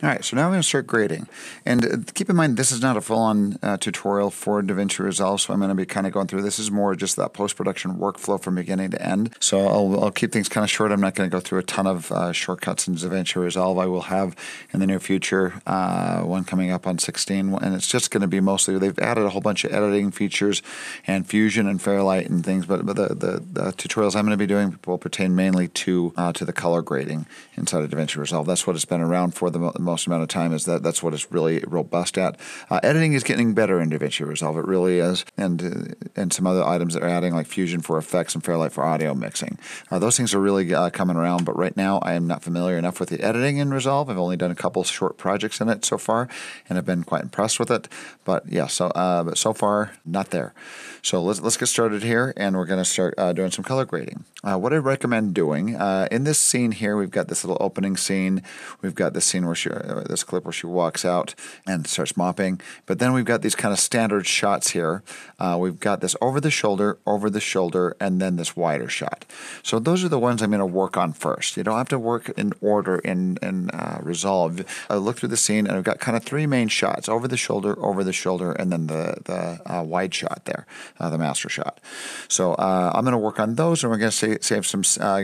All right, so now we're going to start grading. And keep in mind, this is not a full-on tutorial for DaVinci Resolve, so I'm going to be kind of going through. This is more just that post-production workflow from beginning to end. So I'll keep things kind of short. I'm not going to go through a ton of shortcuts in DaVinci Resolve. I will have, in the near future, one coming up on 16, and it's just going to be mostly, they've added a whole bunch of editing features and Fusion and Fairlight and things, but the tutorials I'm going to be doing will pertain mainly to the color grading inside of DaVinci Resolve. That's what it's been around for the most amount of time. That's what it's really robust at. Editing is getting better in DaVinci Resolve. It really is, and some other items that are adding like Fusion for effects and Fairlight for audio mixing. Those things are really coming around. But right now, I am not familiar enough with the editing in Resolve. I've only done a couple short projects in it so far, and I've been quite impressed with it. But yeah, but so far not there. So let's get started here, and we're going to start doing some color grading. What I recommend doing in this scene here, we've got this little opening scene. We've got this scene where this clip where she walks out and starts mopping. But then we've got these kind of standard shots here. We've got this over the shoulder, and then this wider shot. So those are the ones I'm going to work on first. You don't have to work in order in Resolve. I look through the scene, and I've got kind of three main shots: over the shoulder, and then the wide shot there, the master shot. So I'm going to work on those, and we're going to save some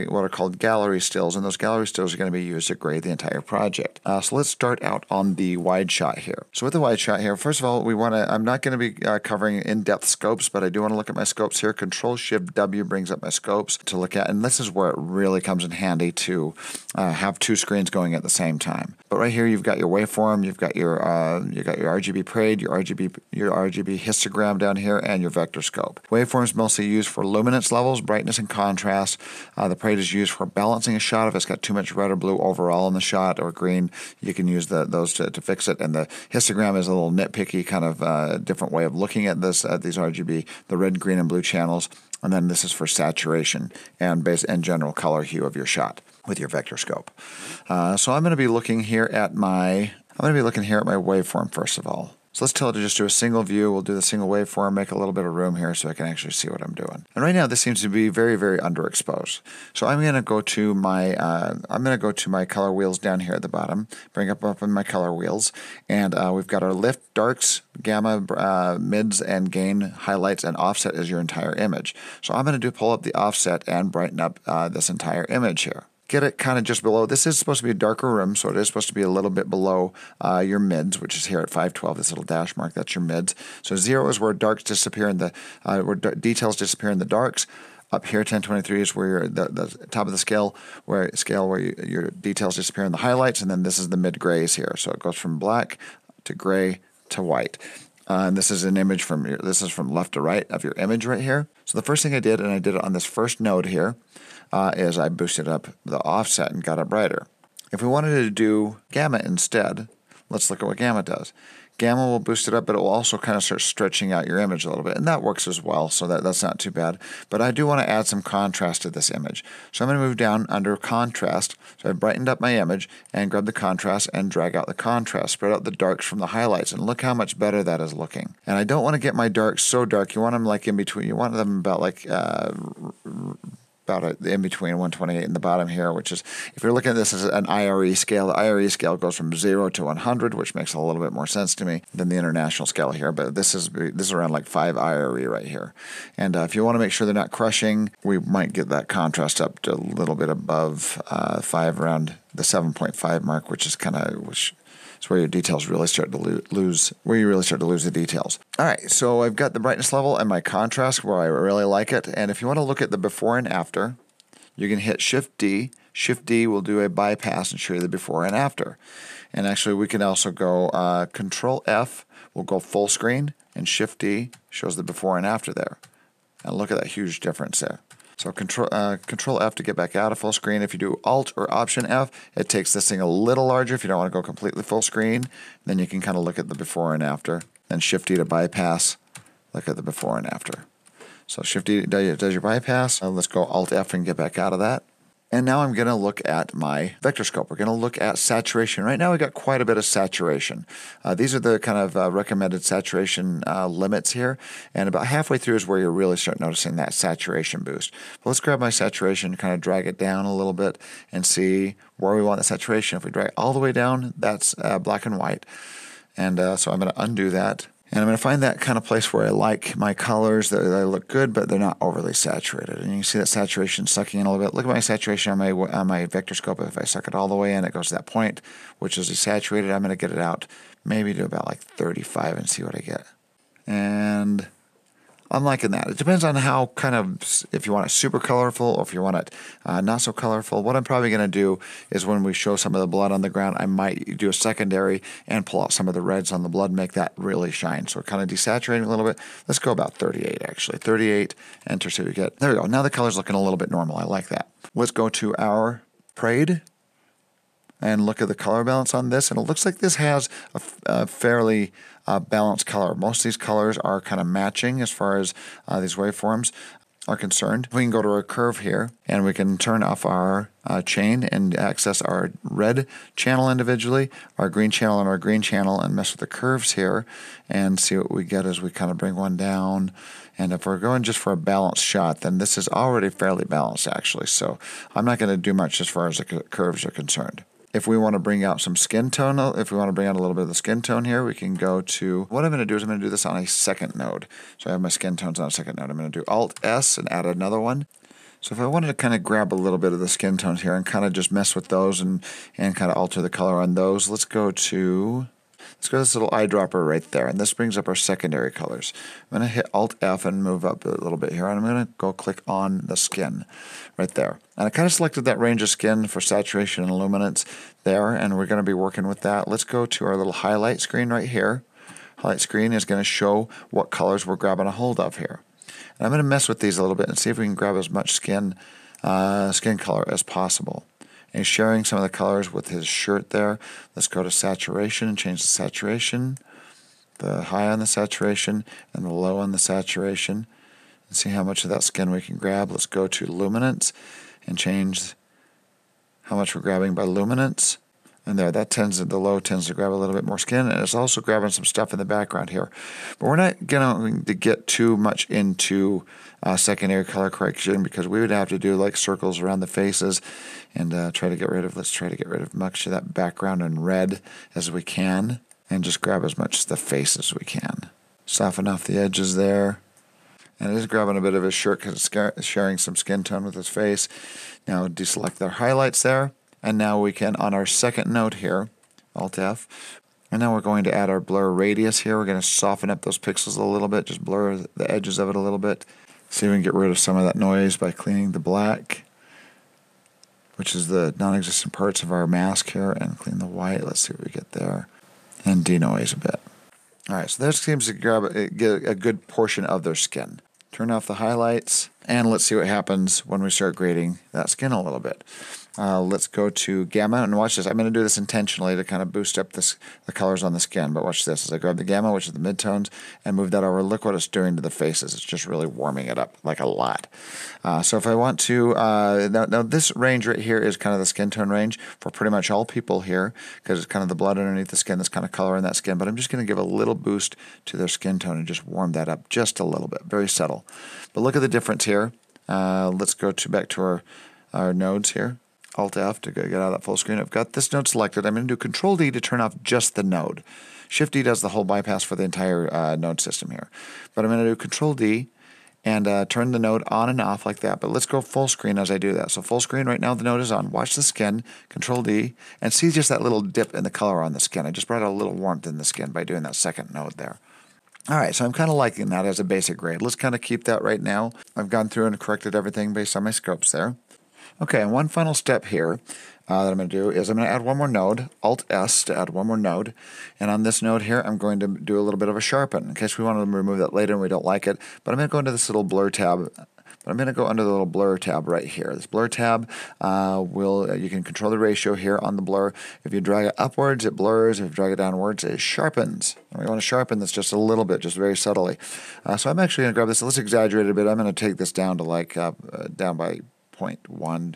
what are called gallery stills, and those gallery stills are going to be used to grade the entire project. So let's start out on the wide shot here. So with the wide shot here, first of all, I'm not going to be covering in-depth scopes, but I do want to look at my scopes here. Control-Shift-W brings up my scopes to look at, and this is where it really comes in handy to have two screens going at the same time. But right here, you've got your waveform, you've got your RGB parade, your RGB histogram down here, and your Vectorscope. Waveform is mostly used for luminance levels, brightness, and contrast. The parade is used for balancing a shot. If it's got too much red or blue overall in the shot or green, you can use those to fix it. And the histogram is a little nitpicky, kind of different way of looking at these RGB, the red, green, and blue channels. And then this is for saturation and general color hue of your shot with your Vectorscope. So I'm going to be looking here at my waveform first of all. So let's tell it to just do a single view. We'll do the single waveform, make a little bit of room here so I can actually see what I'm doing. And right now, this seems to be very, very underexposed. So I'm going to go to my color wheels down here at the bottom. Bring up in my color wheels, and we've got our lift, darks, gamma, mids, and gain, highlights, and offset as your entire image. So I'm going to pull up the offset and brighten up this entire image here. Get it kind of just below. This is supposed to be a darker room, so it is supposed to be a little bit below your mids, which is here at 512. This little dash mark, that's your mids. So 0 is where darks disappear in where details disappear in the darks. Up here, 1023 is where the top of the scale where your details disappear in the highlights, and then this is the mid grays here. So it goes from black to gray to white. And this is an image from left to right of your image right here. So the first thing I did, and I did it on this first node here, is I boosted up the offset and got it brighter. If we wanted to do gamma instead, let's look at what gamma does. Gamma will boost it up, but it will also kind of start stretching out your image a little bit, and that works as well, so that's not too bad. But I do want to add some contrast to this image. So I'm going to move down under contrast. So I brightened up my image and grab the contrast and drag out the contrast, spread out the darks from the highlights, and look how much better that is looking. And I don't want to get my darks so dark. You want them like in between. You want them about like in between 128 in the bottom here, which is, if you're looking at this as an IRE scale, the IRE scale goes from 0 to 100, which makes a little bit more sense to me than the international scale here, but this is around like 5 IRE right here. And if you want to make sure they're not crushing, we might get that contrast up to a little bit above 5, around the 7.5 mark, which is where your details really start to lose the details. All right, so I've got the brightness level and my contrast where I really like it. And if you want to look at the before and after, you can hit Shift D. Shift D will do a bypass and show you the before and after. And actually, we can also go Control F will go full screen, and Shift D shows the before and after there. And look at that huge difference there. So Control F to get back out of full screen. If you do Alt or Option F, it takes this thing a little larger if you don't want to go completely full screen. Then you can kind of look at the before and after. Then Shift D to bypass, look at the before and after. So Shift D does your bypass. Let's go Alt F and get back out of that. And now I'm going to look at my Vectorscope. We're going to look at saturation. Right now we got quite a bit of saturation. These are the kind of recommended saturation limits here. And about halfway through is where you really start noticing that saturation boost. But let's grab my saturation, kind of drag it down a little bit and see where we want the saturation. If we drag it all the way down, that's black and white. And so I'm going to undo that. And I'm going to find that kind of place where I like my colors, that they look good, but they're not overly saturated. And you can see that saturation sucking in a little bit. Look at my saturation on my Vectorscope. If I suck it all the way in, it goes to that point, which is desaturated. I'm going to get it out maybe to about like 35 and see what I get. And I'm liking that. It depends on how kind of, if you want it super colorful or if you want it not so colorful. What I'm probably going to do is when we show some of the blood on the ground, I might do a secondary and pull out some of the reds on the blood and make that really shine. So we're kind of desaturating a little bit. Let's go about 38 actually. 38, enter, see what we get. There we go. Now the color's looking a little bit normal. I like that. Let's go to our Parade and look at the color balance on this. And it looks like this has a fairly balanced color. Most of these colors are kind of matching as far as these waveforms are concerned. We can go to our curve here and we can turn off our chain and access our red channel individually, our green channel and our green channel, and mess with the curves here and see what we get as we kind of bring one down. And if we're going just for a balanced shot, then this is already fairly balanced actually. So I'm not going to do much as far as the curves are concerned. If we want to bring out some skin tone, if we want to bring out a little bit of the skin tone here, we can go to, what I'm going to do is I'm going to do this on a second node. So I have my skin tones on a second node. I'm going to do Alt-S and add another one. So if I wanted to kind of grab a little bit of the skin tones here and kind of just mess with those and kind of alter the color on those, let's go to this little eyedropper right there. And this brings up our secondary colors. I'm going to hit Alt-F and move up a little bit here. And I'm going to go click on the skin right there. And I kind of selected that range of skin for saturation and luminance there. And we're going to be working with that. Let's go to our little highlight screen right here. Highlight screen is going to show what colors we're grabbing a hold of here. And I'm going to mess with these a little bit and see if we can grab as much skin color as possible. And he's sharing some of the colors with his shirt there. Let's go to saturation and change the saturation, the high on the saturation and the low on the saturation, and see how much of that skin we can grab. Let's go to luminance and change how much we're grabbing by luminance. And there, the low tends to grab a little bit more skin, and it's also grabbing some stuff in the background here. But we're not going to get too much into secondary color correction because we would have to do like circles around the faces and let's try to get rid of much of that background in red as we can, and just grab as much of the face as we can. Soften off the edges there. And it is grabbing a bit of his shirt because it's sharing some skin tone with his face. Now deselect their highlights there. And now we can, on our second node here, Alt-F, and now we're going to add our blur radius here. We're going to soften up those pixels a little bit, just blur the edges of it a little bit. See if we can get rid of some of that noise by cleaning the black, which is the non-existent parts of our mask here, and clean the white. Let's see what we get there. And denoise a bit. All right, so that seems to get a good portion of their skin. Turn off the highlights, and let's see what happens when we start grading that skin a little bit. Let's go to gamma, and watch this. I'm going to do this intentionally to kind of boost up the colors on the skin, but watch this. As I grab the gamma, which is the midtones, and move that over, look what it's doing to the faces. It's just really warming it up like a lot. So if I want to, now this range right here is kind of the skin tone range for pretty much all people here, because it's kind of the blood underneath the skin that's kind of coloring that skin, but I'm just going to give a little boost to their skin tone and just warm that up just a little bit, very subtle. But look at the difference here. Let's go back to our nodes here. Alt-F to get out of that full screen. I've got this node selected. I'm going to do Control-D to turn off just the node. Shift-D does the whole bypass for the entire node system here. But I'm going to do Control-D and turn the node on and off like that. But let's go full screen as I do that. So full screen right now, the node is on. Watch the skin, Control-D, and see just that little dip in the color on the skin. I just brought out a little warmth in the skin by doing that second node there. All right, so I'm kind of liking that as a basic grade. Let's kind of keep that right now. I've gone through and corrected everything based on my scopes there. Okay, and one final step here that I'm going to do is I'm going to add one more node, Alt-S to add one more node. And on this node here, I'm going to do a little bit of a sharpen in case we want to remove that later and we don't like it. But I'm going to go into this little blur tab. But I'm going to go under the little blur tab right here. This blur tab you can control the ratio here on the blur. If you drag it upwards, it blurs. If you drag it downwards, it sharpens. And we want to sharpen this just a little bit, just very subtly. So I'm actually going to grab this. Let's exaggerate it a bit. I'm going to take this down to like down by 0.1,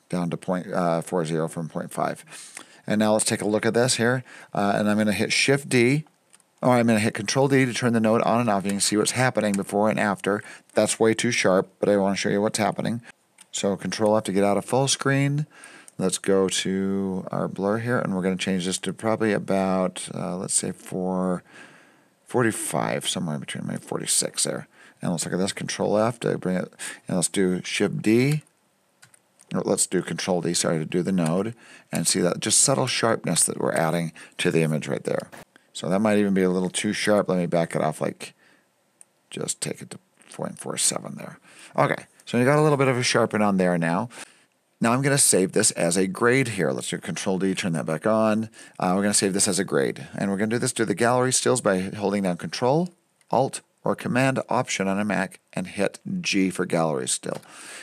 down to 0.40 from 0.5. And now let's take a look at this here. And I'm going to hit Shift D, or I'm going to hit Control D to turn the node on and off. You can see what's happening before and after. That's way too sharp, but I want to show you what's happening. So Control F to get out of full screen. Let's go to our blur here, and we're going to change this to probably about, let's say 45, somewhere between maybe 46 there. And let's look at this, Control F to bring it, and let's do Shift D. Let's do Control D, sorry, to do the node, and see that just subtle sharpness that we're adding to the image right there. So that might even be a little too sharp. Let me back it off, like just take it to 0.47 there. Okay, so you got a little bit of a sharpen on there now. Now I'm going to save this as a grade here. Let's do Control D, turn that back on. We're going to save this as a grade. And we're going to do this to the gallery stills by holding down Control, Alt, or Command Option on a Mac and hit G for gallery still.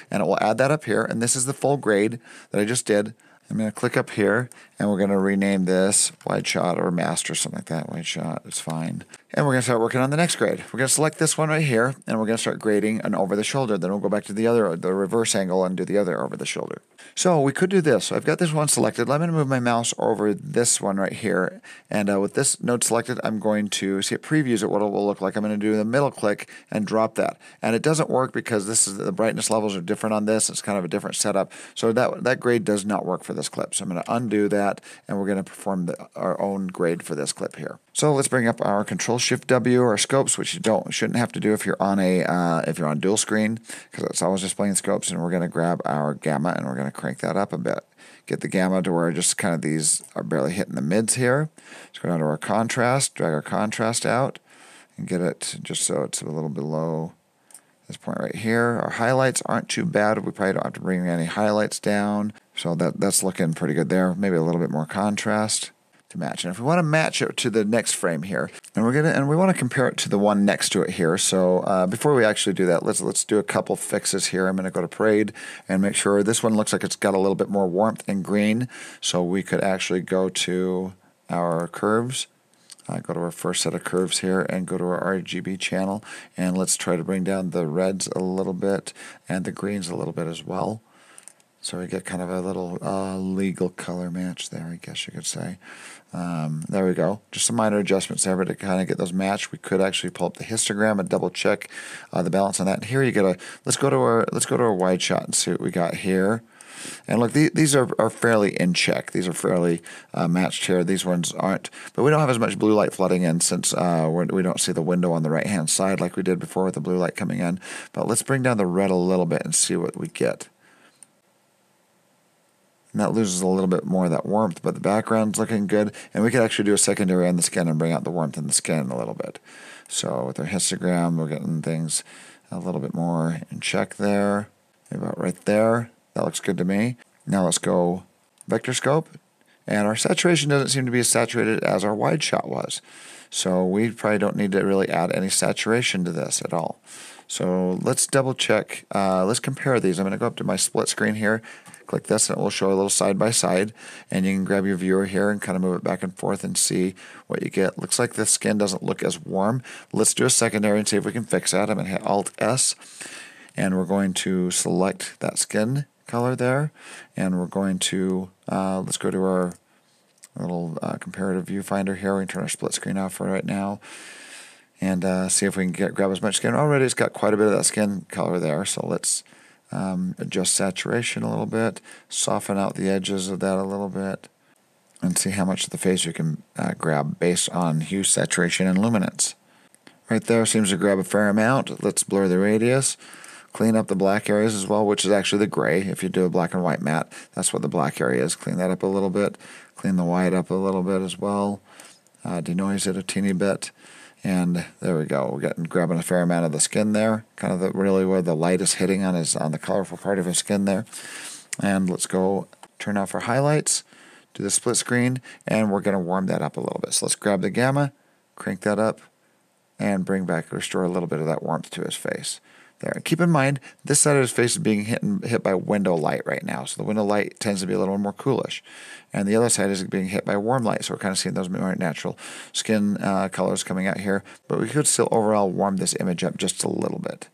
And it will add that up here. And this is the full grade that I just did. I'm going to click up here, and we're going to rename this Wide Shot or Master, something like that. Wide Shot, it's fine. And we're going to start working on the next grade. We're going to select this one right here, and we're going to start grading an over the shoulder. Then we'll go back to the reverse angle and do the other over the shoulder. So we could do this. So I've got this one selected. Let me move my mouse over this one right here. And with this node selected, I'm going to see it previews it, what it will look like. I'm going to do the middle click and drop that. And it doesn't work because the brightness levels are different on this. It's kind of a different setup. So that grade does not work for this clip. So I'm going to undo that, and we're going to perform our own grade for this clip here. So let's bring up our Control Shift W, our scopes, which you shouldn't have to do if you're on dual screen, because it's always displaying scopes. And we're going to grab our gamma, and we're going to crank that up a bit. Get the gamma to where just kind of these are barely hitting the mids here. Let's go down to our contrast, drag our contrast out, and get it just so it's a little below this point right here. Our highlights aren't too bad. We probably don't have to bring any highlights down. So that's looking pretty good there. Maybe a little bit more contrast to match. And if we want to match it to the next frame here, and we want to compare it to the one next to it here. So before we actually do that, let's do a couple fixes here. I'm going to go to Parade and make sure this one looks like it's got a little bit more warmth and green. So we could actually go to our curves. Go to our first set of curves here and go to our RGB channel, and let's try to bring down the reds a little bit and the greens a little bit as well. So we get kind of a little legal color match there, I guess you could say. There we go. Just some minor adjustments there, but to kind of get those matched, we could actually pull up the histogram and double check the balance on that. And here you get let's go to our wide shot and see what we got here. And look, these are fairly in check. These are fairly matched here. These ones aren't. But we don't have as much blue light flooding in since we don't see the window on the right-hand side like we did before with the blue light coming in. But let's bring down the red a little bit and see what we get. And that loses a little bit more of that warmth, but the background's looking good. And we could actually do a secondary on the skin and bring out the warmth in the skin a little bit. So with our histogram, we're getting things a little bit more in check there. Maybe about right there. That looks good to me. Now let's go Vectorscope. And our saturation doesn't seem to be as saturated as our wide shot was. So we probably don't need to really add any saturation to this at all. So let's double check. Let's compare these. I'm going to go up to my split screen here. Click this and it will show a little side by side. And you can grab your viewer here and kind of move it back and forth and see what you get. Looks like the skin doesn't look as warm. Let's do a secondary and see if we can fix that. I'm going to hit Alt-S. And we're going to select that skin color there, and we're going to let's go to our little comparative viewfinder here. We can turn our split screen off for right now and see if we can grab as much skin. Already it's got quite a bit of that skin color there, so let's adjust saturation a little bit, soften out the edges of that a little bit, and see how much of the face you can grab based on hue, saturation, and luminance. Right there seems to grab a fair amount. Let's blur the radius. Clean up the black areas as well, which is actually the gray. If you do a black and white matte, that's what the black area is. Clean that up a little bit. Clean the white up a little bit as well. Denoise it a teeny bit. And there we go. We're grabbing a fair amount of the skin there. Kind of really where the light is hitting on the colorful part of his skin there. And let's go turn off our highlights. Do the split screen. And we're going to warm that up a little bit. So let's grab the gamma, crank that up, and restore a little bit of that warmth to his face. There. Keep in mind, this side of his face is being hit by window light right now. So the window light tends to be a little more coolish. And the other side is being hit by warm light. So we're kind of seeing those more natural skin colors coming out here. But we could still overall warm this image up just a little bit.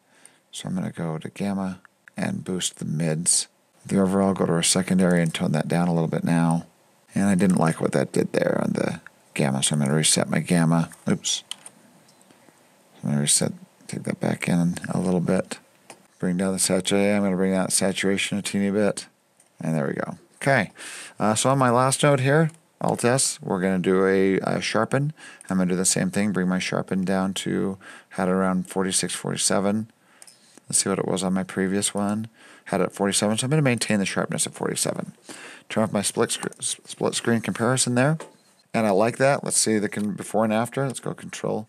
So I'm going to go to gamma and boost the mids The overall, go to our secondary and tone that down a little bit now. And I didn't like what that did there on the gamma, so I'm going to reset my gamma. Oops. I'm going to reset, take that back in a little bit. Bring down the saturation. I'm going to bring down the saturation a teeny bit. And there we go. Okay. So on my last node here, Alt S, we're going to do a sharpen. I'm going to do the same thing. Bring my sharpen down to, had it around 46, 47. Let's see what it was on my previous one. Had it at 47, so I'm going to maintain the sharpness at 47. Turn off my split screen comparison there. And I like that. Let's see the before and after. Let's go Control.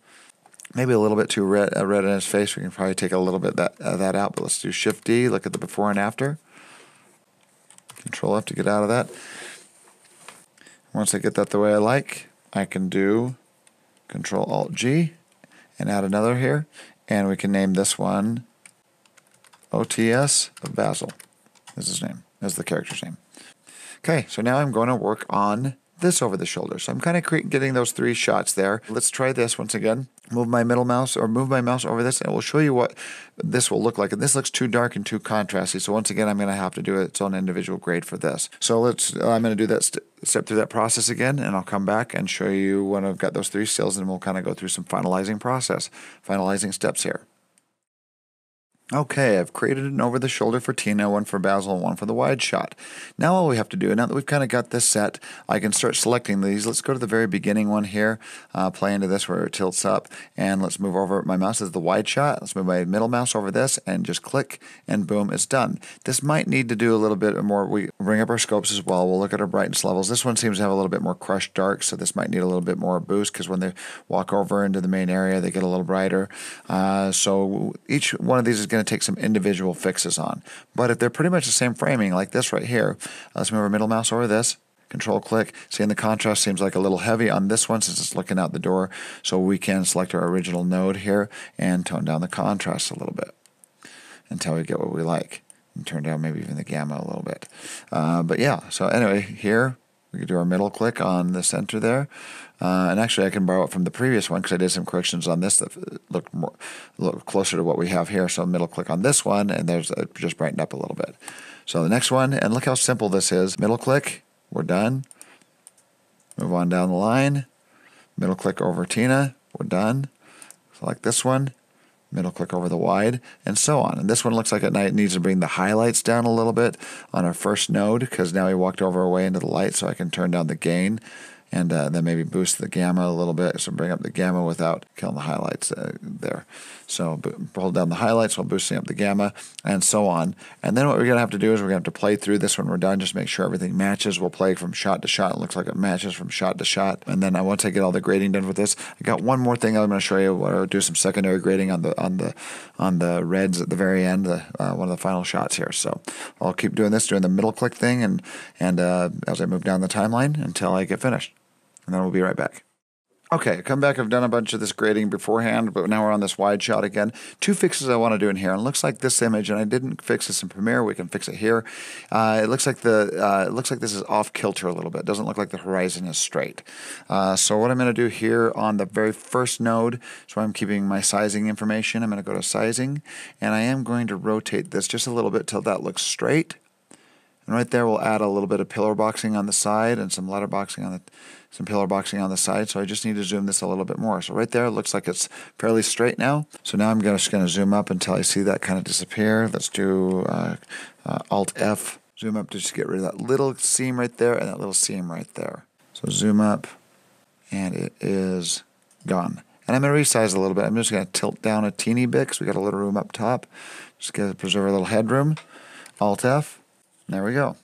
Maybe a little bit too red in his face. We can probably take a little bit of that out, but let's do Shift D. Look at the before and after. Control F to get out of that. Once I get that the way I like, I can do Control Alt G and add another here. And we can name this one OTS of Basil is his name, is the character's name. Okay, so now I'm going to work on this over the shoulder. So I'm kind of getting those 3 shots there. Let's try this once again. Move my mouse over this, and we'll show you what this will look like. And this looks too dark and too contrasty. So once again, I'm going to have to do its own individual grade for this. So I'm going to do that step through that process again, and I'll come back and show you when I've got those 3 stills, and we'll kind of go through some finalizing steps here. Okay, I've created an over the shoulder for Tina, one for Basil, and one for the wide shot. Now all we have to do, now that we've kind of got this set, I can start selecting these. Let's go to the very beginning one here, play into this where it tilts up, and let's move over. My mouse is the wide shot. Let's move my middle mouse over this and just click, and boom, it's done. This might need to do a little bit more. We bring up our scopes as well. We'll look at our brightness levels. This one seems to have a little bit more crushed dark, so this might need a little bit more boost because when they walk over into the main area, they get a little brighter. So each one of these is going to take some individual fixes on. But if they're pretty much the same framing, like this right here, let's move our middle mouse over this, Control click. Seeing the contrast seems like a little heavy on this one since it's looking out the door. So we can select our original node here and tone down the contrast a little bit until we get what we like. And turn down maybe even the gamma a little bit. But yeah, so anyway, here we can do our middle click on the center there. And actually, I can borrow it from the previous one because I did some corrections on this that look closer to what we have here. So middle click on this one, and there's just brightened up a little bit. So the next one, and look how simple this is. Middle click, we're done. Move on down the line. Middle click over Tina, we're done. Select this one. Middle click over the wide, and so on. And this one looks like it needs to bring the highlights down a little bit on our first node because now he walked over away into the light, so I can turn down the gain and then maybe boost the gamma a little bit. So bring up the gamma without killing the highlights there. So hold down the highlights while boosting up the gamma, and so on. And then what we're going to have to do is we're going to have to play through this when we're done, just make sure everything matches. We'll play from shot to shot. It looks like it matches from shot to shot. And then once I get all the grading done with this, I got one more thing I'm going to show you. Where I'll do some secondary grading on the reds at the very end, one of the final shots here. So I'll keep doing this, doing the middle click thing, and as I move down the timeline until I get finished. And then we'll be right back. Okay, come back. I've done a bunch of this grading beforehand, but now we're on this wide shot again. 2 fixes I want to do in here, and it looks like this image, and I didn't fix this in Premiere. We can fix it here. It looks like this is off kilter a little bit. It doesn't look like the horizon is straight. So what I'm going to do here on the very first node, so I'm keeping my sizing information. I'm going to go to sizing, and I am going to rotate this just a little bit till that looks straight. And right there, we'll add a little bit of pillar boxing on the side and some letter boxing on some pillar boxing on the side. So I just need to zoom this a little bit more. So right there, it looks like it's fairly straight now. So now I'm just going to zoom up until I see that kind of disappear. Let's do Alt F. Zoom up to just get rid of that little seam right there and that little seam right there. So zoom up, and it is gone. And I'm going to resize a little bit. I'm just going to tilt down a teeny bit because we got a little room up top. Just going to preserve a little headroom. Alt F. There we go.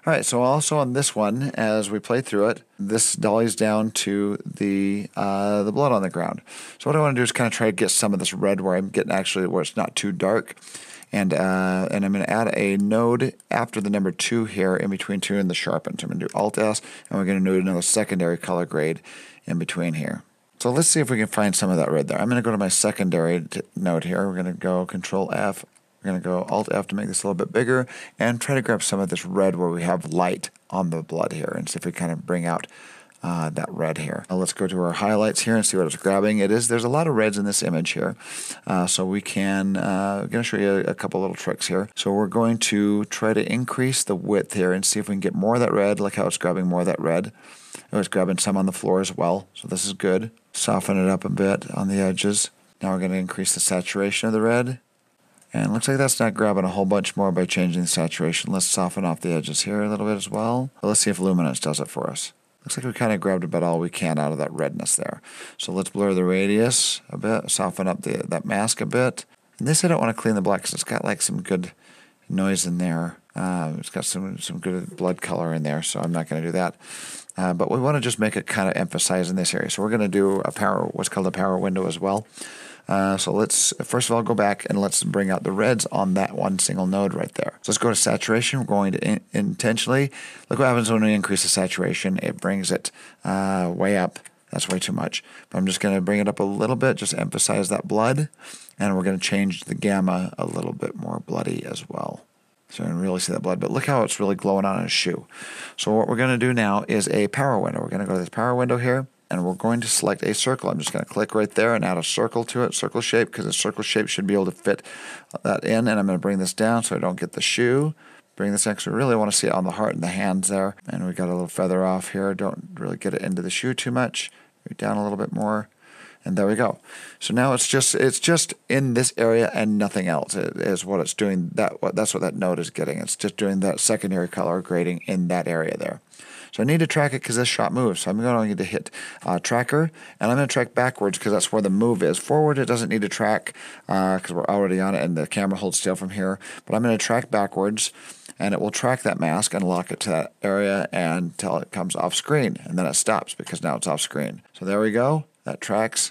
All right, so also on this one, as we play through it, this dollies down to the blood on the ground. So what I want to do is kind of try to get some of this red where I'm getting actually where it's not too dark. And I'm going to add a node after the number 2 here in between 2 and the sharpen. So I'm going to do Alt S, and we're going to do another secondary color grade in between here. So let's see if we can find some of that red there. I'm going to go to my secondary node here. We're going to go Control F. We're going to go Alt F to make this a little bit bigger and try to grab some of this red where we have light on the blood here and see if we kind of bring out that red here. Let's go to our highlights here and see what it's grabbing. There's a lot of reds in this image here. So we can, I'm going to show you a couple little tricks here. So we're going to try to increase the width here and see if we can get more of that red. Look how it's grabbing more of that red. Oh, it's grabbing some on the floor as well. So this is good. Soften it up a bit on the edges. Now we're going to increase the saturation of the red. And it looks like that's not grabbing a whole bunch more by changing the saturation. Let's soften off the edges here a little bit as well. But let's see if luminance does it for us. Looks like we kind of grabbed about all we can out of that redness there. So let's blur the radius a bit, soften up that mask a bit. And this I don't want to clean the black because it's got like some good noise in there. It's got some good blood color in there, so I'm not going to do that. But we want to just make it kind of emphasize in this area. So we're going to do what's called a power window as well. So let's first of all go back and let's bring out the reds on that one single node right there. So let's go to saturation. We're going to intentionally, look what happens when we increase the saturation. It brings it way up. That's way too much. But I'm just going to bring it up a little bit, just emphasize that blood. And we're going to change the gamma a little bit more bloody as well. So you can really see that blood. But look how it's really glowing on his shoe. So what we're going to do now is a power window. We're going to go to this power window here. And we're going to select a circle. I'm just going to click right there and add a circle to it, circle shape, because the circle shape should be able to fit that in. And I'm going to bring this down so I don't get the shoe. Bring this in because we really want to see it on the heart and the hands there. And we got a little feather off here. Don't really get it into the shoe too much. Bring it down a little bit more. And there we go. So now it's just in this area and nothing else is what it's doing. That's what that node is getting. It's just doing that secondary color grading in that area there. So I need to track it because this shot moves. So I'm going to need to hit tracker, and I'm going to track backwards because that's where the move is. Forward, it doesn't need to track because we're already on it and the camera holds still from here. But I'm going to track backwards, and it will track that mask and lock it to that area until it comes off screen. And then it stops because now it's off screen. So there we go. That tracks.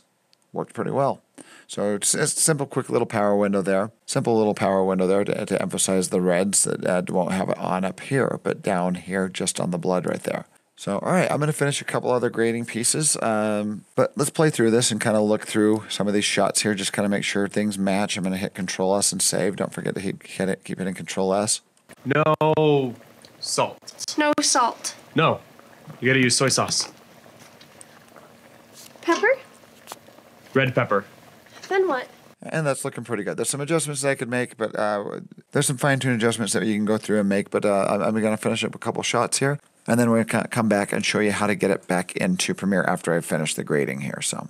Worked pretty well. So it's a simple, quick little power window there. Simple little power window there to emphasize the reds that won't have it on up here, but down here just on the blood right there. So, all right, I'm going to finish a couple other grading pieces, but let's play through this and kind of look through some of these shots here, just kind of make sure things match. I'm going to hit Control S and save. Don't forget to keep hitting Control S. No salt. No salt. No, you got to use soy sauce. Pepper? Red pepper. Then what? And that's looking pretty good. There's some adjustments that I could make, but there's some fine-tuned adjustments that you can go through and make, but I'm going to finish up a couple shots here, and then we're going to come back and show you how to get it back into Premiere after I finish the grading here. So.